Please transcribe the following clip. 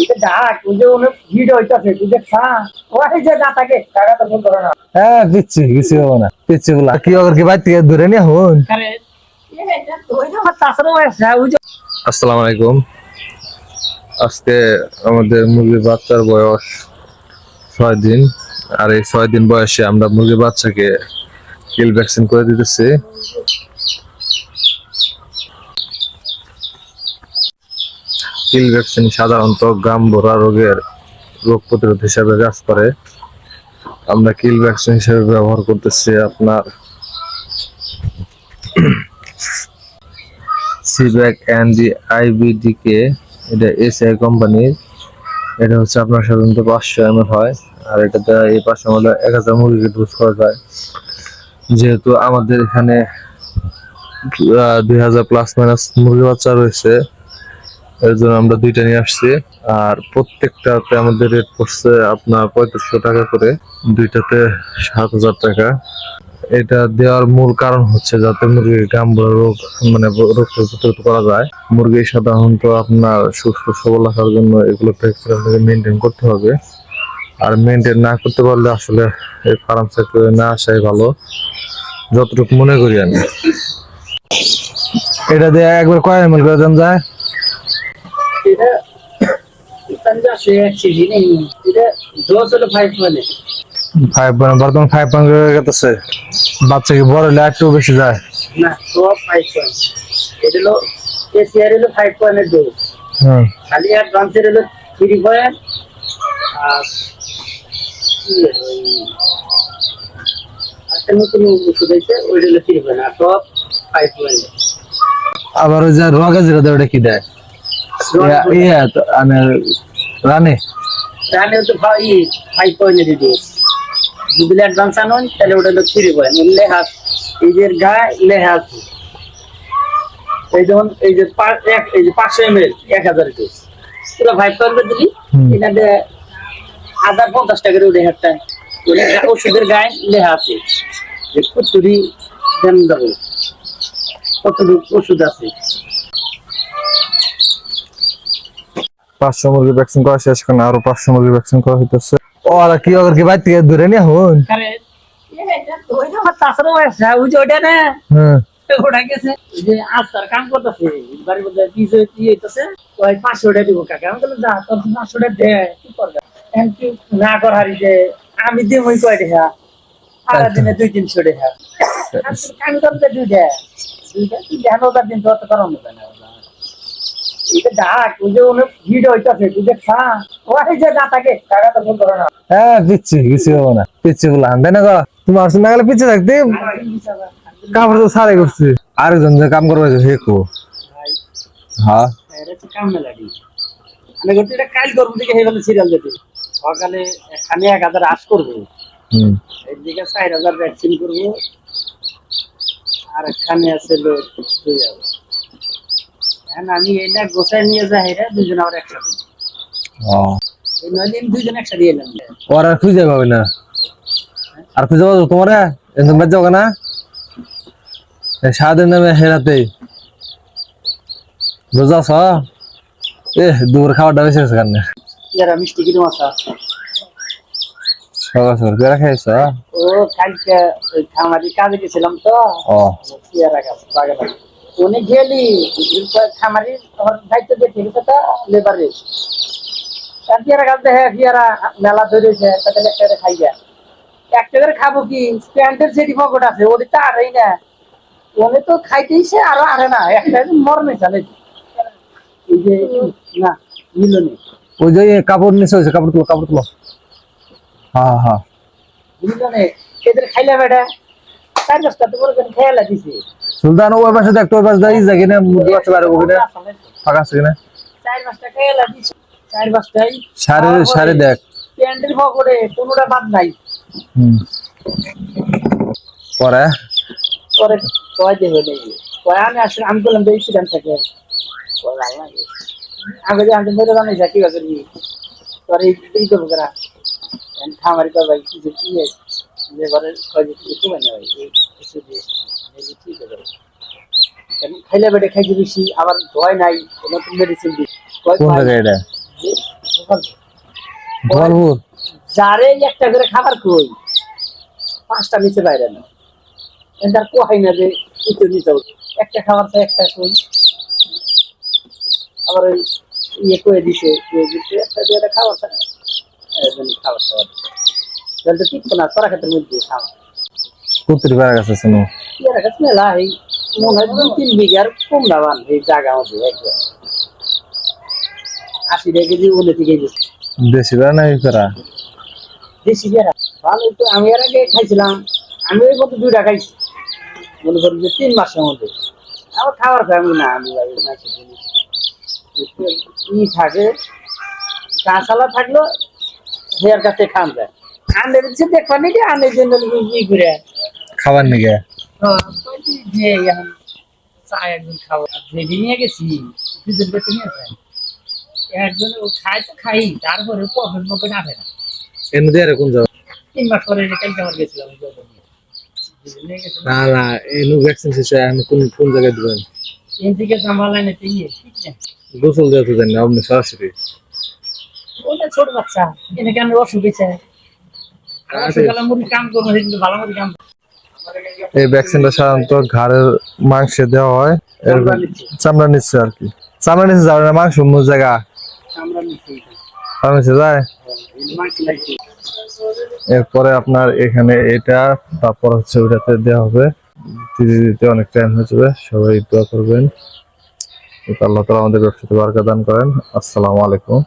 এটা ডাক ওই যে অনেক ভিড় হইতাছে তুই দেখছা ওই যে না থাকে টাকা তো ফোন করে না হ্যাঁ পিচ্ছি কিছু হবো না পিচ্ছি বলা কি ওর কি বাইর থেকে ধরে নিয়ে হন। আরে এটা তো ওই যে আমার তাছাড়া ওই যে আসসালামু আলাইকুম। আজকে আমাদের মুরগির বাচ্চার বয়স 6 দিন। আর এই 6 দিন বয়সে আমরা মুরগির বাচ্চাকে কিল ভ্যাকসিন করে দিতেছি। কিল ভ্যাকসিন সাধারণত গামবোরা রোগের রোগ প্রতিরোধ হিসাবে কাজ করে। আমরা কিল ভ্যাকসিন হিসেবে ব্যবহার করতেছি আপনার সিব্যাক এন্ড দি আইবিডিকে। এটা এসআই কোম্পানির। এটা হচ্ছে আপনার সাধারণত 500 ml হয়, আর এটাতে এই 500 ml 1000 মুরগিকে ডোজ করা যায়। যেহেতু আমাদের এখানে 2000 প্লাস মাইনাস মুরগি বাচ্চা রয়েছে, এর জন্য আমরা দুইটা নিয়ে আসছি। আর প্রত্যেকটাতে আমাদের রেট পড়ছে আপনার 3500 টাকা করে, দুইটাতে 7000 টাকা। এটা দেওয়ার মূল কারণ হচ্ছে যাতে মুরগির গাম্বুরা রোগ রোগ প্রতিরোধ করা যায়। মুরগি সাধারণত আপনার সুস্থ সবল রাখার জন্য এগুলো আপনাকে মেনটেন করতে হবে। আর মেনটেন না করতে পারলে আসলে এই ফার্ম সেক্টরে না আসাই ভালো, যতটুকু মনে করি আমি। এটা দিয়ে একবার কয় এমএল করে দেন যায়? এটা पंजा से एक सीजी नहीं এটা 205 মানে 5 বর্তমান 5 পয়েন্ট হয়ে গেছে। বাচ্চা কি বড় হলে একটু বেশি যায়? না সব 5 পয়েন্ট এটা হলো এসিআর হলো 5 পয়েন্টের ডোজ। হুম, খালি অ্যাডভান্সের হলো 3 পয়েন্ট। আর ওই একটা নতুন ওষুধ আছে ওইটা হলো 3 পয়েন্ট আর সব 5 পয়েন্ট। আবার ওই যে রোগা যেটা দেয় ওটা কি দেয়? ইয়া তো রানে তাহলে তো ভাই 5 পয়েন্টের ডোজ যদি অ্যাডভান্স আনুন তাহলে ওটা হলো 3 পয়েন্ট লেখা এই যে গায়ে লেখা আছে। এই যেমন এই যে এই যে 500 ml 1000 ডোজ পুরো 5 পয়েন্ট দিলি এটাতে 1050 টাকা করে একটা ওষুধের গায়ে লেখা আছে যে কতটি দেন দেবো কতটুকু ওষুধ আছে। 500 মুরগি ভ্যাকসিন করা শেষ, কারণ আরো 500 মুরগি ভ্যাকসিন করা হইতেছে। ওরা কি ওর কি বাইর থেকে ধরে নিয়ে হন। আরে এটা তো ওই যে আমার তাছাড়া ওই যে ওইটা না হ্যাঁ, ওটা গেছে যে আস্তার কাম করতেছে বাড়ির মধ্যে পিছে দিয়ে হইতেছে ওই 500 টাকা দিব কাকা আমি বললাম যা তোর 500 টাকা দে কি করবে এমন কি না কর হারি যে আমি দিব ওই কয় টাকা সারা দিনে 200-300 টাকা আমি করতে দুইটা কি জানো তার দিন তো অত করার মতো না এটা ডাক ওই যে অনেক ভিড় হইতাছে তুই দেখছা ওই যে না থাকে টাকা তো ফোন করে না। হ্যাঁ পিচ্ছি কিছু হবো না, পিচ্ছি বললাম তাই না? তোমার না গেলে পিছিয়ে থাকতে কাপড় তো সারাই করছি। আরেকজন যে কাম করবে হে কো হ্যাঁ কাম না লাগি আমি করতে এটা কাল করবো দিকে হয়ে গেল সিরিয়াল যেতে সকালে এখানে 1000 আশ করবো এইদিকে 4000 ভ্যাকসিন করবো আর এখানে আছে 2000। এখন আমি এটা গোছায় নিয়ে যাই রে দুজন আবার একসাথে এই 9 দিন দুজন একসাথে এলাম। ওরা খুঁজে পাবে না, আর খুঁজে পাবো তোমার বাদ যাবো না সারাদিন নামে হেরাতেই বুঝাছ। দুপুর খাবারটা বেশি গেছে কারণে ইয়ারা মিষ্টি কিরম আসা সকাল সকাল পেয়ারা খাইছ? ও কালকে ওই খামারি কাজে গেছিলাম তো পেয়ারা গাছ বাগানে উনি গেলি খামারি দায়িত্ব দিয়ে ঠিক আছে লেবারে পেয়ারা গাছ দেখে পেয়ারা মেলা ধরেছে তাহলে একটা খাই যায় একটা করে খাবো কি প্যান্টের যেটি পকেট আছে ওদের তো আরেই না ওনে তো খাইতেইছে আরো আরে না একটা মরনে চালে এই যে না মিলনে ওই যে কাপড় নিচে হয়েছে, কাপড় তুলো কাপড় তুলো। হ্যাঁ হ্যাঁ মিলনে এদের খাইলে বেটা 4-5টা তো বলে খেয়ালা দিছে সুলতান ওই পাশে দেখতো, ওই পাশে দাঁড়িয়ে যায় কিনা মুরগি বাচ্চা বাইরে ওখানে ফাঁকা আছে কিনা 4-5টা খেয়ালা দিছে 4-5টাই সারে সারে দেখ প্যান্টের পকেটে কোনোটা বাদ নাই। পরে পরে কয় দেবে নাকি কয় আমি আসলে আমি বললাম বেশি দাম থাকে আগে যে আমি মেরে জানাই কি করবি তোর এই করবো করা খামারি কর ভাই কিছু কি যে ঘরে কয় যে কিছু কমে না ভাই এই ঠিক আছে খাইলে বেটে খাইতে বেশি আবার ভয় নাই নতুন মেডিসিন দিই কয় ভরপুর যারে একটা করে খাবার কই 5টা নিচে বাইরে না এটার কোহাই না যে কিছু নিতে একটা খাবার চাই একটা কই আবার ওই কয়ে দিছে একটা দিয়ে একটা খাবার চাই খাবার খাবার তাহলে তো ঠিক না সরা ক্ষেত্রের মধ্যে খাওয়া কুত্তির বেড়া গেছে শুনো এর কাছে মেলা এই মনে হয় 2-3 বিঘার কম দাবান এই জায়গা মধ্যে একদম 80 টাকা কেজি উনি থেকে দিচ্ছে দেশি বেড়া না এই বেড়া দেশি বেড়া ভালো তো আমি এর আগে খাইছিলাম আমি ওই মতো 2টা খাইছি মনে করি যে 3 মাসের মধ্যে আমার খাবার ফ্যামিলি না আমি ই থাকে কাঁচালা থাকলো হেয়ার কাছে খান যায় আনে দিচ্ছে দেখবা নাকি আনের জন্য ই করে খাবার নিগে যে এখন চা একজন খাবো যেদি নিয়ে গেছি দুজন বেতন নিয়ে যায় একজন ও খায় তো খাই তারপরে প্রবলেম মুখে না না এমনি দিয়ে কোন যাবে 3 মাস পরে কালকে আমার গেছিলাম না না এনু ভ্যাকসিন শেষ এখন কোন কোন জায়গায় দিবেন এদিকে জামালা নিতে গিয়ে ঠিক না গোসল দিতে দেন না আপনি সরাসরি ওটা ছোট বাচ্চা এনে কেন অসুবিধা অসুবিধা মুড়ি কাম করবো কিন্তু ভালো মতো কাম এই ভ্যাকসিনটা সাধারণত ঘাড়ের মাংসে দেওয়া হয় চামড়া নিচ্ছে আর কি চামড়া নিচে যাবে না মাংস মূল জায়গা আমরা নিচ্ছি চামড়া নিচে যায় মাংস লাগছে এরপরে আপনার এখানে এটা তারপর হচ্ছে ওইটাতে দেওয়া হবে দিতে দিতে অনেক টাইম হয়ে যাবে সবাই দোয়া করবেন আল্লাহ তাআলা আমাদের ব্যবসাতে বারাকা দান করেন আসসালামু আলাইকুম